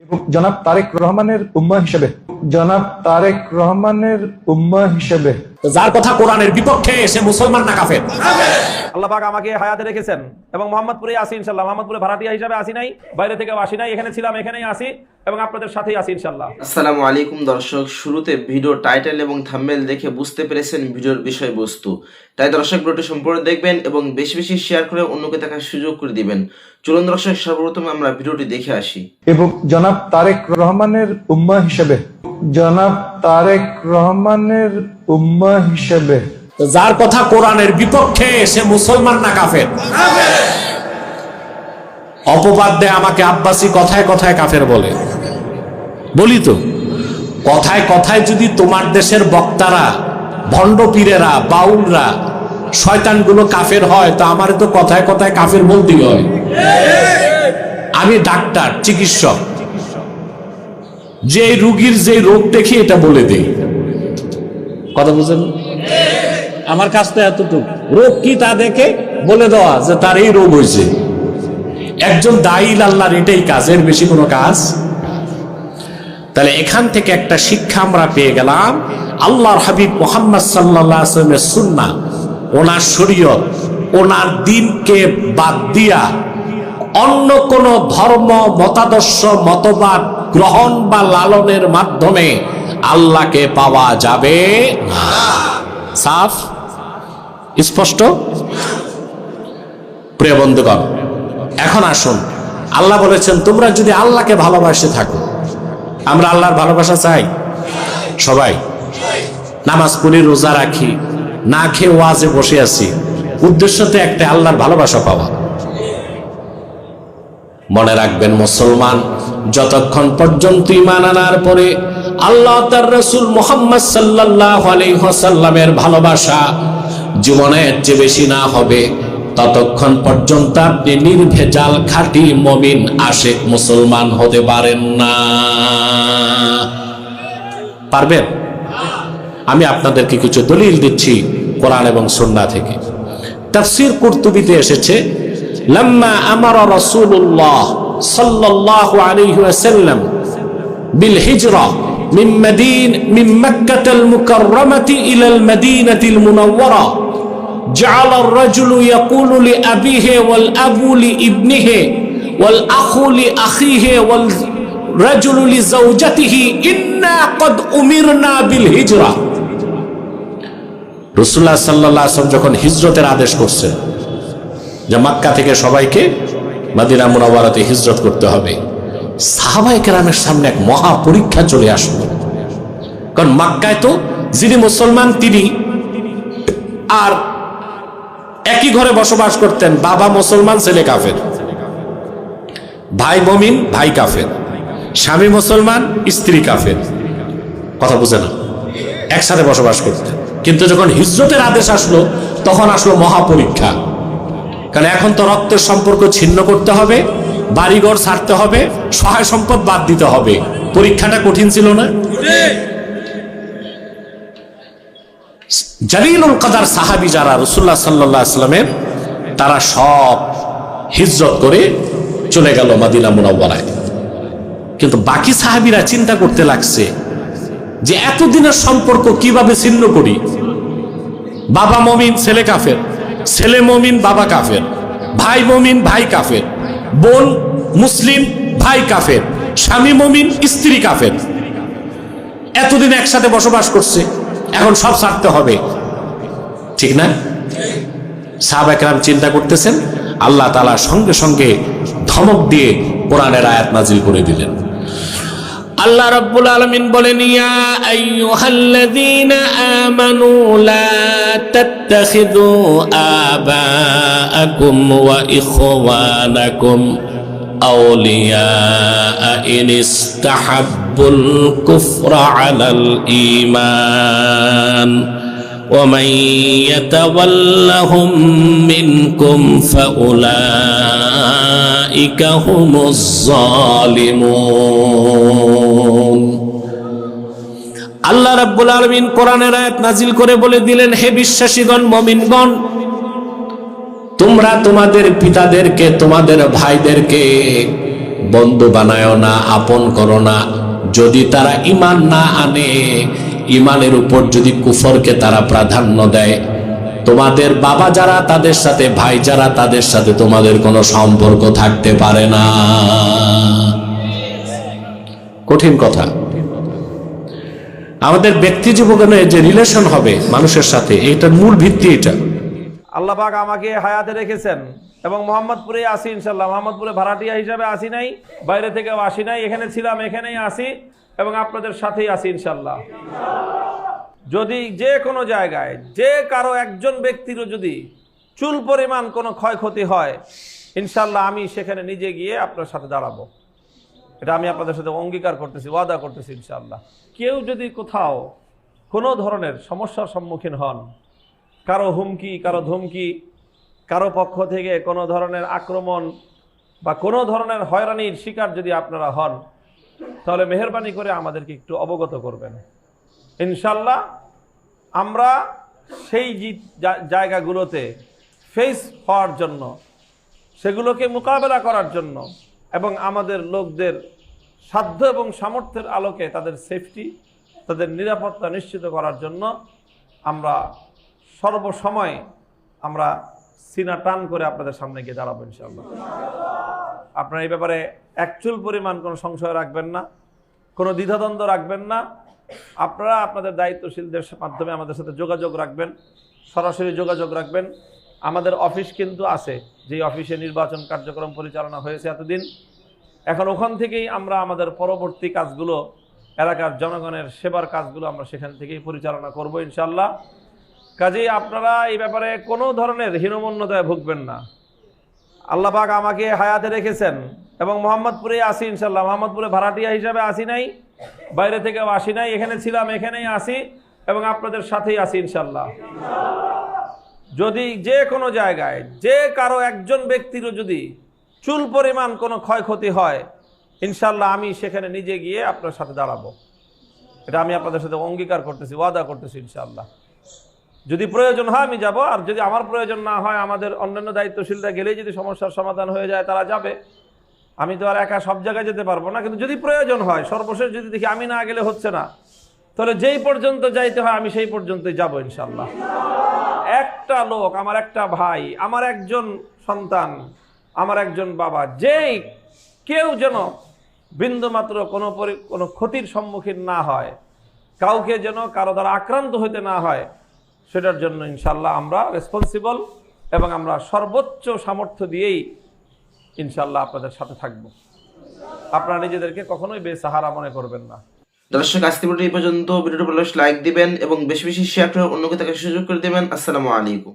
এবং জনাব তারেক রহমানের উম্মাহ হিসেবে যার কথা কোরআনের বিপক্ষে সে মুসলমান না কাফের। আল্লাহ পাক আমাকে হায়াতে রেখেছেন এবং মোহাম্মদপুরে আসি ইনশাআল্লাহ। মোহাম্মদপুরে ভাড়াটিয়া হিসেবে আসি নাই, বাইরে থেকেও আসি নাই, এখানে ছিলাম, এখানেই আসি এবং আপনাদের সাথেই আসি ইনশাআল্লাহ। আসসালামু আলাইকুম দর্শক, শুরুতে ভিডিও টাইটেল এবং থাম্বনেল দেখে বুঝতে পেরেছেন ভিডিওর বিষয়বস্তু। তাই দর্শক ভিডিওটি সম্পূর্ণ দেখবেন এবং বেশি বেশি শেয়ার করে অন্যকে দেখার সুযোগ করে দিবেন। চলুন দর্শক, সর্বপ্রথমে আমরা ভিডিওটি দেখে আসি। এবং জনাব তারেক রহমানের উম্মাহ হিসেবে যার কথা কোরআনের বিপক্ষে সে মুসলমান না কাফের। অপবাদ দেয় আমাকে আব্বাসী কথায় কথায় কাফের বলে। বলি তো, কথায় কথায় যদি তোমার দেশের বক্তারা, ভণ্ড পীরেরা, বাউলরা, শয়তানগুলো কাফের হয়, তা আমার তো কথায় কথায় কাফের বলতেই হয়। আমি ডাক্তার, চিকিৎসক, যে রুগীর যে রোগ দেখি এটা বলে দেই। কথা বুঝেন? আমার কাছ তো এতটুকু, রোগ কি তা দেখে বলে দেওয়া যে তার এই রোগ হয়েছে। একজন দায়ী আল্লাহর এটাই কাজের, বেশি কোনো কাজ। তাহলে এখান থেকে একটা শিক্ষা আমরা পেয়ে গেলাম, আল্লাহর হাবিব মুহাম্মদ সাল্লাল্লাহু আলাইহি ওয়াসাল্লামের সুন্নাহ, ওনার শরীয়ত, ওনার দ্বীনকে বাদ দিয়া অন্য কোন ধর্ম, মতাদর্শ, মতবাদ গ্রহণ বা লালনের মাধ্যমে আল্লাহকে পাওয়া যাবে না। সাফ, স্পষ্ট? প্রিয় বন্ধুগণ, এখন আসুন, আল্লাহ বলেছেন তোমরা যদি আল্লাহকে ভালোবাসে থাকো। আমরা আল্লাহর ভালোবাসা চাই সবাই। নামাজ পড়ি, রোজা রাখি, না খেয়ে ওয়াজে বসে আছি, উদ্দেশ্য তো একটা, আল্লাহর ভালোবাসা পাওয়া। মনে রাখবেন, মুসলমান যতক্ষণ পর্যন্ত ঈমান আনার পরে আল্লাহ তার রাসূল মুহাম্মদ সাল্লাল্লাহু আলাইহি ওয়াসাল্লামের ভালোবাসা জীবনের চেয়ে বেশি না হবে, ততক্ষণ পর্যন্ত আপনি নির্ভেজাল খাঁটি মুমিন আশিক মুসলমান হতে পারেন না। পারবেন? আমি আপনাদেরকে কিছু দলিল দিচ্ছি কোরআন এবং সুন্নাহ থেকে। তাফসীর কুরতুবীতে এসেছে, লাম্মা আমারা রাসূলুল্লাহ সাল্লাল্লাহু আলাইহি ওয়াসাল্লাম বিল হিজরা মিন মক্কাতাল মুকাররামাতি ইলাল মাদিনাতিল মুনাওয়ারা جعل الرجل يقول لأبيه والأب لابنه والأخ لأخيه والرجل لزوجته إنا قد أمرنا بالهجرة। রাসূলুল্লাহ সাল্লাল্লাহু আলাইহি ওয়াসাল্লাম যখন হিজরতের আদেশ করছেন যে মক্কা থেকে সবাইকে মদিনা মুনাওয়ারাতে হিজরত করতে হবে, সাহাবায়ে কেরামের সামনে এক মহা পরীক্ষা চলে আসলো। কারণ মক্কায় তো যিনি মুসলমান তিনি আর একই ঘরে বসবাস করতেন, বাবা মুসলমান, ছেলে কাফের, ভাই মুমিন, ভাই কাফের, স্বামী মুসলমান, স্ত্রী কাফের। কথা বুঝে না? একসাথে বসবাস করতেন। কিন্তু যখন হিজরতের আদেশ আসলো, তখন আসলো মহাপরীক্ষা। কারণ এখন তো রক্তের সম্পর্ক ছিন্ন করতে হবে, বাড়িঘর ছাড়তে হবে, সহায় সম্পদ বাদ দিতে হবে। পরীক্ষাটা কঠিন ছিল না? জালিলুল কদর সাহাবী যারা রাসূলুল্লাহ সাল্লাল্লাহু আলাইহি ওয়াসাল্লামের, তারা সব হিজরত করে চলে গেল মদিনা মুনাওয়ারায়। কিন্তু বাকি সাহাবীরা চিন্তা করতে লাগছে যে এতদিনের সম্পর্ক কিভাবে ছিন্ন করি। বাবা মুমিন, ছেলে কাফের, ছেলে মুমিন, বাবা কাফের, ভাই মুমিন, ভাই কাফের, বোন মুসলিম, ভাই কাফের, স্বামী মুমিন, স্ত্রী কাফের। এতদিন একসাথে বসবাস করছে, এখন সব ছাড়তে হবে, ঠিক না? সাহাবায়ে কেরাম চিন্তা করতেছেন, আল্লাহ তাআলা সঙ্গে সঙ্গে ধমক দিয়ে কোরআনের আয়াত নাজিল করে দিলেন। আল্লাহ রাব্বুল আলামিন বলেন, ইয়া আইয়ুহাল্লাযীনা আমানু লা তাত্তাখিযু আবাআকুম ওয়া ইখওয়ানাকুম আউলিয়া ইন ইসতাহাব্বুল কুফরা আলাল ঈমান ওয়া মান ইয়াতাওয়াল্লাহুম মিনকুম ফাউলাইকা হুমুজ জালিমুন। আল্লাহ রাব্বুল আলামিন কোরআনের আয়াত নাজিল করে বলে দিলেন, হে বিশ্বাসীগণ, মুমিনগণ, তোমরা তোমাদের পিতাদেরকে, তোমাদের ভাইদেরকে বন্ধু বানায় না, আপন করো না। যদি তারা ঈমান না আনে, ঈমানের উপর যদি কুফরকে তারা প্রাধান্য দেয়, তোমাদের বাবা যারা তাদের সাথে, ভাই যারা তাদের সাথে তোমাদের কোনো সম্পর্ক থাকতে পারে না। কঠিন কথা। আমাদের ব্যক্তি জীবনে যে রিলেশন হবে মানুষের সাথে, এটার মূল ভিত্তি এটা। আল্লাহ পাক আমাকে হায়াতে রেখেছেন এবং মোহাম্মদপুরে আসি ইনশাল্লাহ। মোহাম্মদপুরে ভাড়াটিয়া হিসাবে আসি নাই, বাইরে থেকেও আসি নাই, এখানে ছিলাম, এখানেই আসি এবং আপনাদের সাথেই আসি ইনশাল্লাহ। যদি যে কোনো জায়গায় যে কারো একজন ব্যক্তিরও যদি চুল পরিমাণ কোনো ক্ষয়ক্ষতি হয়, ইনশাল্লাহ আমি সেখানে নিজে গিয়ে আপনার সাথে দাঁড়াবো। এটা আমি আপনাদের সাথে অঙ্গীকার করতেছি, ওয়াদা করতেছি ইনশাল্লাহ। কেউ যদি কোথাও কোনো ধরনের সমস্যার সম্মুখীন হন, কারো হুমকি, কারো ধমকি, কারো পক্ষ থেকে কোনো ধরনের আক্রমণ বা কোনো ধরনের হয়রানির শিকার যদি আপনারা হন, তাহলে মেহেরবানি করে আমাদেরকে একটু অবগত করবেন। ইনশাল্লাহ আমরা সেই জায়গাগুলোতে ফেস হওয়ার জন্য, সেগুলোকে মোকাবেলা করার জন্য এবং আমাদের লোকদের সাধ্য এবং সামর্থ্যের আলোকে তাদের সেফটি, তাদের নিরাপত্তা নিশ্চিত করার জন্য আমরা সর্বসময় আমরা সিনা টান করে আপনাদের সামনে গিয়ে দাঁড়াবো ইনশাআল্লাহ। আপনারা এই ব্যাপারে একচুল পরিমাণ কোনো সংশয় রাখবেন না, কোনো দ্বিধাদ্বন্দ্ব রাখবেন না। আপনারা আপনাদের দায়িত্বশীলদের মাধ্যমে আমাদের সাথে যোগাযোগ রাখবেন, সরাসরি যোগাযোগ রাখবেন। আমাদের অফিস কিন্তু আছে, যে অফিসে নির্বাচন কার্যক্রম পরিচালনা হয়েছে এতদিন। এখন ওখান থেকেই আমরা আমাদের পরবর্তী কাজগুলো, এলাকার জনগণের সেবার কাজগুলো আমরা সেখান থেকেই পরিচালনা করব ইনশাআল্লাহ। কাজেই আপনারা এই ব্যাপারে কোনো ধরনের হীনমন্যতায় ভুগবেন না। আল্লাহ পাক আমাকে হায়াতে রেখেছেন এবং মোহাম্মদপুরে আসি ইনশাল্লাহ। মোহাম্মদপুরে ভাড়াটিয়া হিসাবে আসি নাই, বাইরে থেকেও আসি নাই, এখানে ছিলাম, এখানেই আসি এবং আপনাদের সাথেই আসি ইনশাল্লাহ। যদি যে কোনো জায়গায় যে কারো একজন ব্যক্তিরও যদি চুল পরিমাণ কোনো ক্ষয়ক্ষতি হয়, ইনশাল্লাহ আমি সেখানে নিজে গিয়ে আপনার সাথে দাঁড়াবো। এটা আমি আপনাদের সাথে অঙ্গীকার করতেছি, ওয়াদা করতেছি ইনশাআল্লাহ। যদি প্রয়োজন হয় আমি যাব, আর যদি আমার প্রয়োজন না হয়, আমাদের অন্যান্য দায়িত্বশীলরা গেলেই যদি সমস্যার সমাধান হয়ে যায় তারা যাবে। আমি তো আর একা সব জায়গায় যেতে পারবো না, কিন্তু যদি প্রয়োজন হয়, সর্বশেষ যদি দেখি আমি না গেলে হচ্ছে না, তাহলে যেই পর্যন্ত যাইতে হয় আমি সেই পর্যন্তই যাব ইনশাআল্লাহ। একটা লোক, আমার একটা ভাই, আমার একজন সন্তান, আমার একজন বাবা, যেই কেউ যেন বিন্দুমাত্র কোনো ক্ষতির সম্মুখীন না হয়, কাউকে যেন কারো দ্বারা আক্রান্ত হইতে না হয়, সেটার জন্য ইনশাল্লাহ আমরা রেসপন্সিবল এবং আমরা সর্বোচ্চ সামর্থ্য দিয়েই ইনশাল্লাহ আপনাদের সাথে থাকব। আপনারা নিজেদেরকে কখনোই বেসাহারা মনে করবেন না। দর্শক, আজকে ভিডিও এই পর্যন্ত। ভিডিওটি ভালো লাগলে লাইক দিবেন এবং বেশি বেশি শেয়ার করে অন্যকে দেখার সুযোগ করে দিবেন। আসসালামু আলাইকুম।